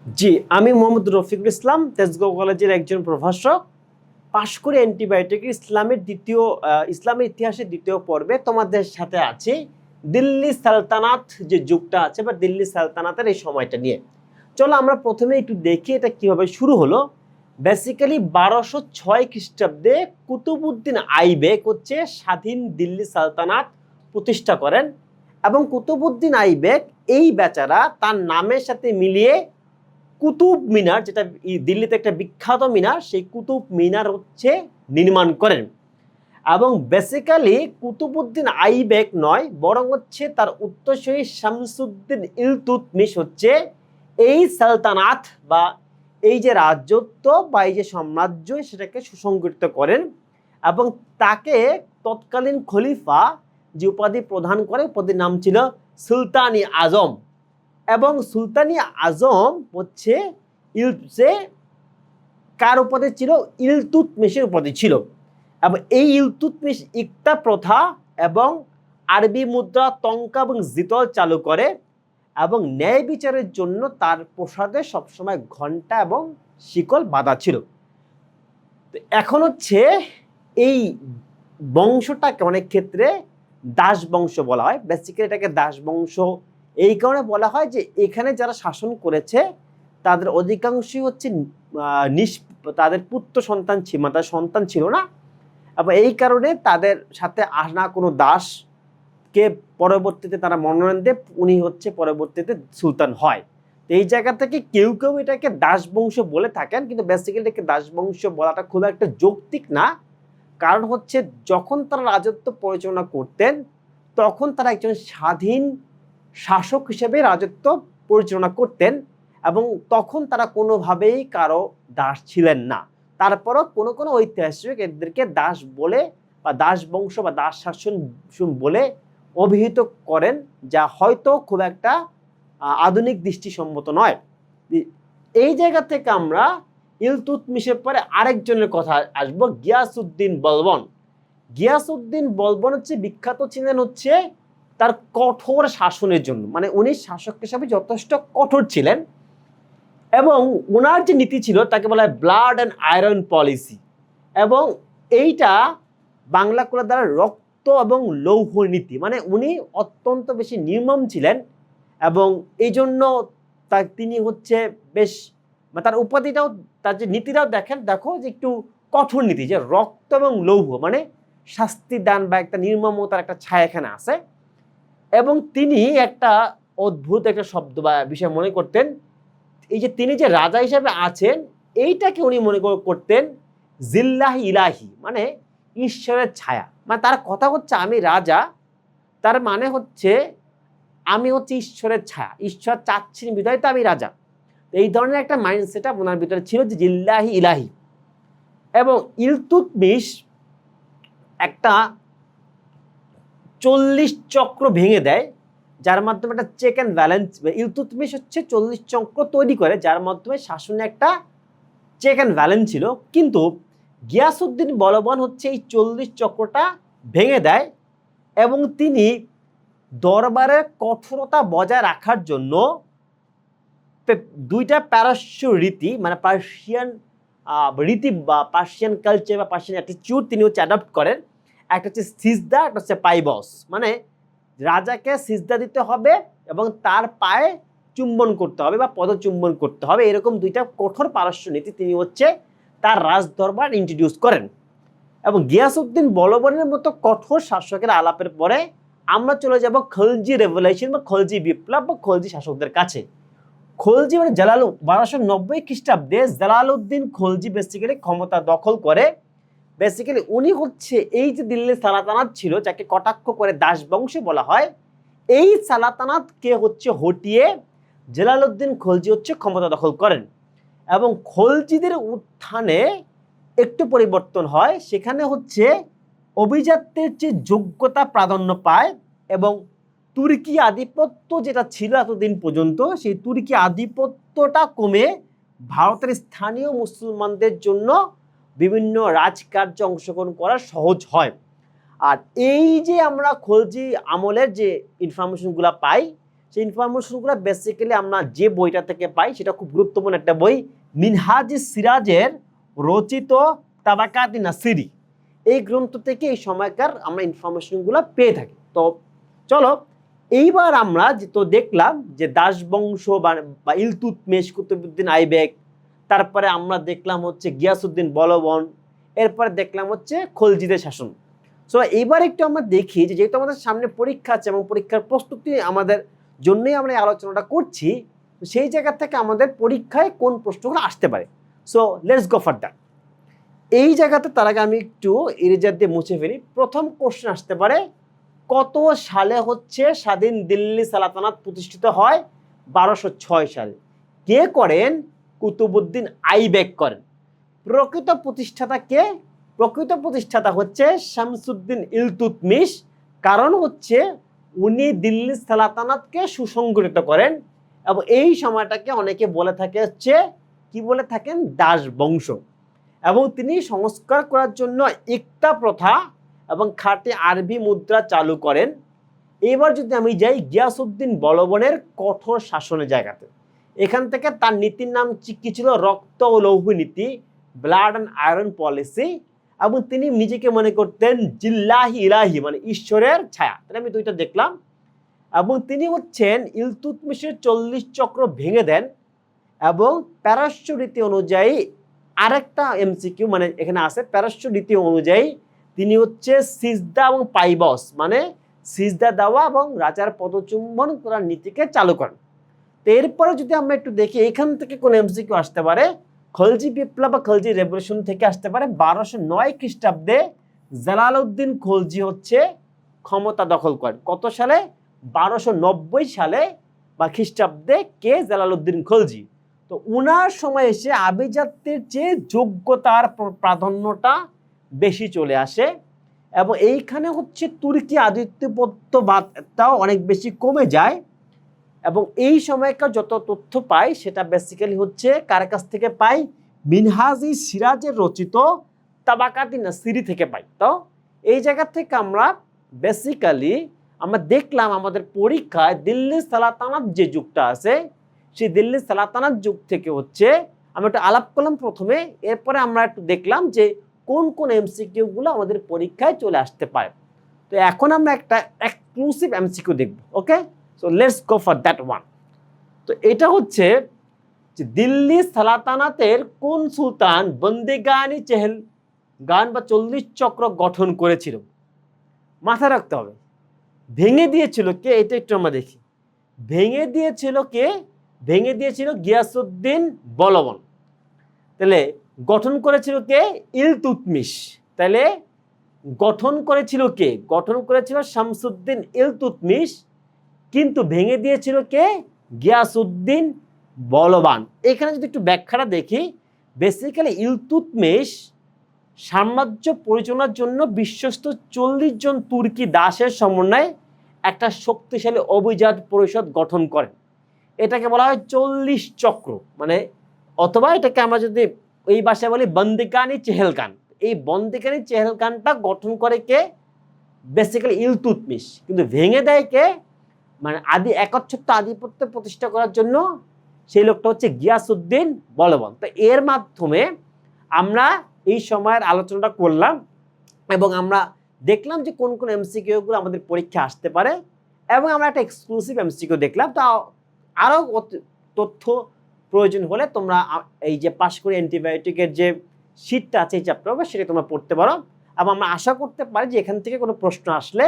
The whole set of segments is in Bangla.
জি, আমি মোহাম্মদ রফিকুল ইসলাম, তেজগাঁও কলেজের একজন প্রভাষক। পাশ করে অ্যান্টিবায়োটিক ইসলামের ইতিহাসের দ্বিতীয় পর্বে তোমাদের সাথে আছি দিল্লি সালতানাত যে যুগটা আছে বা দিল্লি সালতানাতের এই সময়টা নিয়ে। চলো আমরা প্রথমে একটু দেখি এটা কিভাবে শুরু হলো। বেসিক্যালি 1206 খ্রিস্টাব্দে কুতুবউদ্দিন আইবেক হচ্ছে স্বাধীন দিল্লি সালতানাত প্রতিষ্ঠা করেন এবং কুতুবউদ্দিন আইবেক এই বেচারা তার নামের সাথে মিলিয়ে কুতুব মিনার, যেটা দিল্লিতে একটা বিখ্যাত মিনার, সেই কুতুব মিনার হচ্ছে নির্মাণ করেন। এবং বেসিক্যালি কুতুবউদ্দিন আইবেক নয়, বরং হচ্ছে তার উত্তরসূরি শামসুদ্দিন ইলতুৎমিশ হচ্ছে এই সালতানাত বা এই যে রাজত্ব বা এই যে সাম্রাজ্য সেটাকে সুসংগঠিত করেন এবং তাকে তৎকালীন খলিফা যে উপাধি প্রদান করে, উপাধির নাম ছিল সুলতানি আজম। এবং সুলতানি আজম হচ্ছে কার উপাধি ছিল? ইলতুৎমিশের উপাধি ছিল। এবং এই ইলতুৎমিশ ইকতা প্রথা এবং আরবি মুদ্রা টঙ্কা এবং জিতল চালু করে এবং ন্যায় বিচারের জন্য তার প্রসাদে সবসময় ঘণ্টা এবং শিকল বাঁধা ছিল। তো এখন হচ্ছে এই বংশটাকে অনেক ক্ষেত্রে দাস বংশ বলা হয়। বেসিক্যালি এটাকে দাস বংশ এই কারণে বলা হয় যে এখানে যারা শাসন করেছে তাদের অধিকাংশই হচ্ছে তাদের পুত্র সন্তান ছিল, তাদের সন্তান ছিল না, এবং এই কারণে তাদের সাথে আনা কোনো দাসকে পরবর্তীতে তারা মনোনয়ন দেয়, উনি হচ্ছে পরবর্তীতে সুলতান হয়। তো এই জায়গা থেকে কেউ কেউ এটাকে দাসবংশ বলে থাকেন, কিন্তু বেসিক্যালি এটাকে দাসবংশ বলাটা খুব একটা যৌক্তিক না। কারণ হচ্ছে যখন তারা রাজত্ব পরিচালনা করতেন তখন তারা একজন স্বাধীন শাসক হিসেবে রাজত্ব পরিচালনা করতেন এবং তখন তারা কোনোভাবেই কারো দাস ছিলেন না। তারপরও কোনো কোনো ঐতিহাসিক এদেরকে দাস বলে বা দাস বংশ বা দাস শাসন বলে অভিহিত করেন, যা হয়তো খুব একটা আধুনিক দৃষ্টিসম্মত নয়। এই জায়গা থেকে আমরা ইলতুৎমিশের পরে আরেকজনের কথা আসবো, গিয়াসউদ্দিন বলবন। গিয়াসউদ্দিন বলবন হচ্ছে বিখ্যাত ছিলেন হচ্ছে তার কঠোর শাসনের জন্য, মানে উনি শাসক হিসাবে যথেষ্ট কঠোর ছিলেন এবং ওনার যে নীতি ছিল তাকে বলা হয় ব্লাড অ্যান্ড আয়রন পলিসি। এবং এইটা বাংলা করে দ্বারা রক্ত এবং লৌহ নীতি, মানে উনি অত্যন্ত বেশি নির্মম ছিলেন এবং এই জন্য তিনি হচ্ছে বেশ, তার উপাধিটাও, তার যে নীতিটাও দেখো যে একটু কঠোর নীতি, যে রক্ত এবং লৌহ মানে শাস্তি দান বা একটা নির্মমতার একটা ছায়া এখানে আছে। এবং তিনি একটা অদ্ভুত একটা শব্দ বা বিষয় মনে করতেন, এই যে তিনি যে রাজা হিসেবে আছেন এইটাকে উনি মনে করতেন জিল্লাহি ইলাহি, মানে ঈশ্বরের ছায়া। মানে তার কথা হচ্ছে আমি রাজা, তার মানে হচ্ছে আমি হচ্ছে ঈশ্বরের ছায়া, ঈশ্বর চাচ্ছেন বিধায় তো আমি রাজা। এই ধরনের একটা মাইন্ডসেট ওনার ভিতরে ছিল যে জিল্লাহি ইলাহি। এবং ইলতুৎমিশ একটা 40 চক্র ভেঙে দেয়, যার মাধ্যমে একটা চেক অ্যান্ড ব্যালেন্স, ইলতুৎমিশ হচ্ছে 40 চক্র তৈরি করে যার মাধ্যমে শাসনে একটা চেক অ্যান্ড ব্যালেন্স ছিল। কিন্তু গিয়াসউদ্দিন বলবন হচ্ছে এই 40 চক্রটা ভেঙে দেয় এবং তিনি দরবারের কঠোরতা বজায় রাখার জন্য দুইটা পারস্য রীতি, মানে পার্সিয়ান রীতি বা পার্সিয়ান কালচার বা পার্সিয়ান অ্যাটিটিউড তিনি হচ্ছে অ্যাডপ্ট করেন। একটা হচ্ছে সিজদা, একটা হচ্ছে পাইবস, মানে রাজাকে সিজদা দিতে হবে এবং তার পায়ে চুম্বন করতে হবে বা পদচুম্বন করতে হবে, এরকম দুইটা কঠোর পারস্য নীতি তিনি হচ্ছে তার রাজদরবার ইন্ট্রোডিউস করেন। এবং গিয়াসউদ্দিন বলবনের মতো কঠোর শাসকের আলাপের পরে আমরা চলে যাব খলজি রেভলিউশন বা খলজি বিপ্লব বা খলজি শাসকদের কাছে। খলজি মানে 1290 খ্রিস্টাব্দে জালালউদ্দিন খলজি বেসিক্যালি ক্ষমতা দখল করে। বেসিক্যালি উনি হচ্ছে এই যে দিল্লি সালাতানাত ছিল যাকে কটাক্ষ করে দাস বংশ বলা হয়, এই সালাতানাতকে হচ্ছে হটিয়ে জালালউদ্দিন খলজি হচ্ছে ক্ষমতা দখল করেন। এবং খলজিদের উত্থানে একটু পরিবর্তন হয়, সেখানে হচ্ছে অভিজাত্যের যে যোগ্যতা প্রাধান্য পায় এবং তুর্কি আধিপত্য যেটা ছিল এতদিন পর্যন্ত সেই তুর্কি আধিপত্যটা কমে ভারতের স্থানীয় মুসলমানদের জন্য বিভিন্ন রাজকার্যে অংশগ্রহণ করা সহজ হয়। আর এই যে আমরা খলজি আমলের যে ইনফরমেশনগুলো পাই সেই ইনফরমেশনগুলো বেসিক্যালি আমরা যে বইটা থেকে পাই সেটা খুব গুরুত্বপূর্ণ একটা বই, মিনহাজ সিরাজের রচিত তাবাকাত নাসিরি। এই গ্রন্থ থেকে এই সময়কার আমরা ইনফরমেশনগুলো পেয়ে থাকি। তো চলো এইবার আমরা তো দেখলাম যে দাস বংশ বা ইলতুৎমিশ, কুতুবউদ্দিন আইবেক, তারপরে আমরা দেখলাম হচ্ছে গিয়াসউদ্দিন বলবন, এরপরে দেখলাম হচ্ছে খলজিদের শাসন। সো এইবার একটু আমরা দেখি যে যেহেতু আমাদের সামনে পরীক্ষা আছে এবং পরীক্ষার প্রস্তুতি আমাদের জন্যই আমরা এই আলোচনাটা করছি, সেই জায়গা থেকে আমাদের পরীক্ষায় কোন প্রশ্নগুলো আসতে পারে। So let's go for that. এই জায়গাতে তার আগে আমি একটু ইরেজার দিয়ে মুছে ফেলি। প্রথম কোশ্চেন আসতে পারে, কত সালে হচ্ছে স্বাধীন দিল্লি সালাতানাত প্রতিষ্ঠিত হয়? 1206 সালে। কে করেন? কুতুবউদ্দিন আইবেক করেন। প্রকৃত প্রতিষ্ঠাতা কে? প্রকৃত প্রতিষ্ঠাতা হচ্ছে শামসুদ্দিন ইলতুৎমিশ। কারণ হচ্ছে উনি দিল্লি সালাতানাতকে সুসংগঠিত করেন এবং এই সময়টাকে অনেকে বলে থাকে হচ্ছে কি বলে থাকেন, দাস বংশ। এবং তিনি সংস্কার করার জন্য ইকতা প্রথা এবং খাঁটি আরবি মুদ্রা চালু করেন। এবার যদি আমি যাই গিয়াসউদ্দিন বলবনের কঠোর শাসনের জায়গাতে, এখান থেকে তার নীতির নাম কি ছিল? রক্ত ও লৌহ নীতি, ব্লাড অ্যান্ড আয়রন পলিসি। এবং তিনি নিজেকে মনে করতেন জিল্লাহি ইলাহি, মানে ঈশ্বরের ছায়া। তাহলে আমি দুইটা দেখলাম। এবং তিনি হচ্ছেন ইলতুৎমিশের 40 চক্র ভেঙে দেন এবং প্যারাস্য রীতি অনুযায়ী আরেকটা এমসিকিউ মানে এখানে আছে, প্যারাস্য রীতি অনুযায়ী তিনি হচ্ছে সিজদা এবং পাইবস, মানে সিজদা দেওয়া এবং রাজার পদচুম্বন করার নীতিকে চালু করেন। তো এরপরে যদি আমরা একটু দেখি এখান থেকে কোন এমসিকিউ আসতে পারে, খলজি বিপ্লব বা খলজি রেভলিউশন থেকে আসতে পারে। 1209 খ্রিস্টাব্দে জালালউদ্দিন খলজি হচ্ছে ক্ষমতা দখল করেন। কত সালে? 1290 সালে বা খ্রিস্টাব্দে। কে? জালালউদ্দিন খলজি। তো উনার সময় এসে আভিজাত্যের চেয়ে যোগ্যতার প্রাধান্যটা বেশি চলে আসে এবং এইখানে হচ্ছে তুর্কি আধিপত্যবাদটাও অনেক বেশি কমে যায়। এবং এই সময়কার যত তথ্য পাই সেটা বেসিক্যালি হচ্ছে কার কাছ থেকে পাই? মিনহাজি সিরাজের রচিত তাবাকাত নাসিরি থেকে পাই। তো এই জায়গা থেকে আমরা বেসিক্যালি আমরা দেখলাম আমাদের পরীক্ষায় দিল্লি সালাতানাত যে যুগটা আছে, সেই দিল্লি সালাতানাত যুগ থেকে হচ্ছে আমরা একটু আলাপ করলাম প্রথমে, এরপরে আমরা একটু দেখলাম যে কোন কোন এমসিকিউগুলো আমাদের পরীক্ষায় চলে আসতে পারে। তো এখন আমরা একটা এক্সক্লুসিভ এমসিকিউ দেখব। Okay, so let's go for that one. তো এটা হচ্ছে যে দিল্লি সালাতানাতের কোন সুলতান বন্দিগানি চেহেলগান বা 40 চক্র গঠন করেছিল? মাথায় রাখতে হবে। ভেঙে দিয়েছিল কে? এটা একটু আমরা দেখি। ভেঙে দিয়েছিল কে? ভেঙে দিয়েছিল গিয়াসউদ্দিন বলবন। তাহলে গঠন করেছিল কে? ইলতুৎমিশ। তাহলে গঠন করেছিল কে? গঠন করেছিল শামসুদ্দিন ইলতুৎমিশ, কিন্তু ভেঙে দিয়েছিল কে? গিয়াসউদ্দিন বলবান। এখানে যদি একটু ব্যাখ্যাটা দেখি, বেসিক্যালি ইলতুৎমিশ সাম্রাজ্য পরিচালনার জন্য বিশ্বস্ত 40 জন তুর্কি দাসের সমন্বয়ে একটা শক্তিশালী অভিজাত পরিষদ গঠন করেন। এটাকে বলা হয় 40 চক্র, মানে অথবা এটাকে আমরা যদি এই ভাষায় বলি বন্দিকানি চেহেলগান। এই বন্দিকানি চেহেলগানটা গঠন করে কে? বেসিক্যালি ইলতুৎমিশ। কিন্তু ভেঙে দেয় কে? মানে একচ্ছত্র আধিপত্য প্রতিষ্ঠা করার জন্য সেই লোকটা হচ্ছে গিয়াসউদ্দিন বলবন। তো এর মাধ্যমে আমরা এই সময়ের আলোচনাটা করলাম এবং আমরা দেখলাম যে কোন কোন এমসিকিউগুলো আমাদের পরীক্ষা আসতে পারে এবং আমরা একটা এক্সক্লুসিভ এমসিকিউ দেখলাম। তা আরও তথ্য প্রয়োজন হলে তোমরা এই যে পাশ করে অ্যান্টিবায়োটিকের যে শীটটা আছে এই চ্যাপ্টার হবে সেটা তোমরা পড়তে পারো এবং আমরা আশা করতে পারি যে এখান থেকে কোনো প্রশ্ন আসলে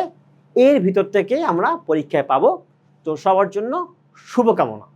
এর ভিতর থেকেই আমরা পরীক্ষায় পাবো। তো সবার জন্য শুভকামনা।